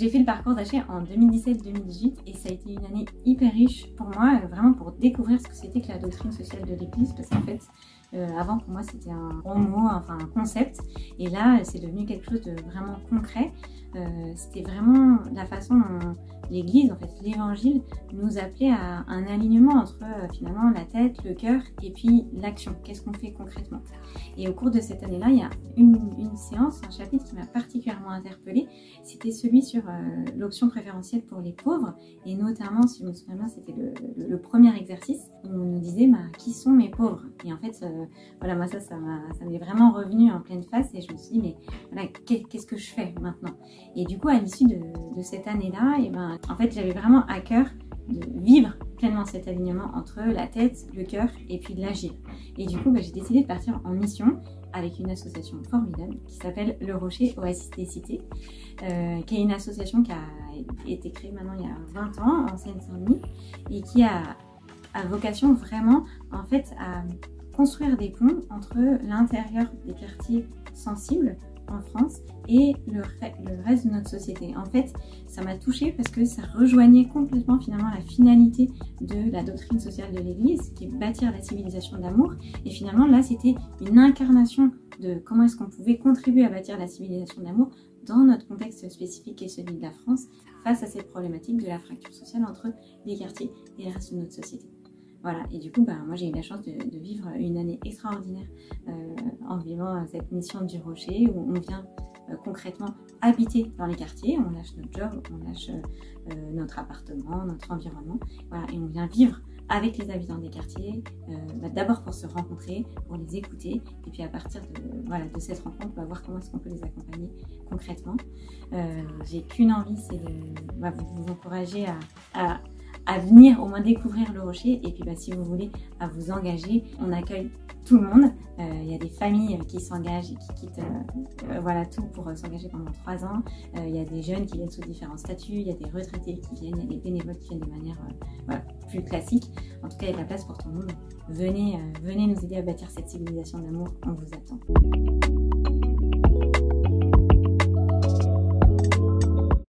j'ai fait le parcours d'Haché en 2017-2018 et ça a été une année hyper riche pour moi, vraiment pour découvrir ce que c'était que la doctrine sociale de l'Église, parce qu'en fait, avant pour moi c'était un gros mot, enfin un concept, et là c'est devenu quelque chose de vraiment concret. C'était vraiment la façon dont l'Église, en fait l'Évangile, nous appelait à un alignement entre finalement la tête, le cœur et puis l'action. Qu'est-ce qu'on fait concrètement? Et au cours de cette année-là, il y a une séance, un chapitre qui m'a particulièrement interpellée. C'était celui sur l'option préférentielle pour les pauvres, et notamment, si je me souviens bien, c'était le premier exercice où on nous disait qui sont mes pauvres? Et en fait, voilà, moi ça m'est vraiment revenu en pleine face, et je me suis dit, mais voilà, qu'est-ce que je fais maintenant? Et du coup, à l'issue de cette année-là, et en fait, j'avais vraiment à cœur de vivre pleinement cet alignement entre la tête, le cœur et puis de l'agir. Et du coup, j'ai décidé de partir en mission avec une association formidable qui s'appelle Le Rocher Oasis des Cités, qui est une association qui a été créée maintenant il y a 20 ans en Seine-Saint-Denis et qui a vocation vraiment en fait à construire des ponts entre l'intérieur des quartiers sensibles en France et le reste de notre société. En fait, ça m'a touchée parce que ça rejoignait complètement finalement la finalité de la doctrine sociale de l'Église, qui est bâtir la civilisation d'amour. Et finalement, là, c'était une incarnation de comment est-ce qu'on pouvait contribuer à bâtir la civilisation d'amour dans notre contexte spécifique qui est celui de la France, face à cette problématique de la fracture sociale entre les quartiers et le reste de notre société. Voilà, et du coup, moi j'ai eu la chance de vivre une année extraordinaire en vivant cette mission du Rocher, où on vient concrètement habiter dans les quartiers, on lâche notre job, on lâche notre appartement, notre environnement, voilà, et on vient vivre avec les habitants des quartiers, d'abord pour se rencontrer, pour les écouter, et puis à partir de cette rencontre, on va voir comment est-ce qu'on peut les accompagner concrètement. J'ai qu'une envie, c'est de vous encourager à venir au moins découvrir le Rocher, et puis si vous voulez à vous engager, on accueille tout le monde. Il y a des familles qui s'engagent et qui quittent tout pour s'engager pendant 3 ans. Il y a des jeunes qui viennent sous différents statuts, il y a des retraités qui viennent, il y a des bénévoles qui viennent de manière plus classique. En tout cas, il y a de la place pour tout le monde. Venez nous aider à bâtir cette civilisation d'amour, on vous attend.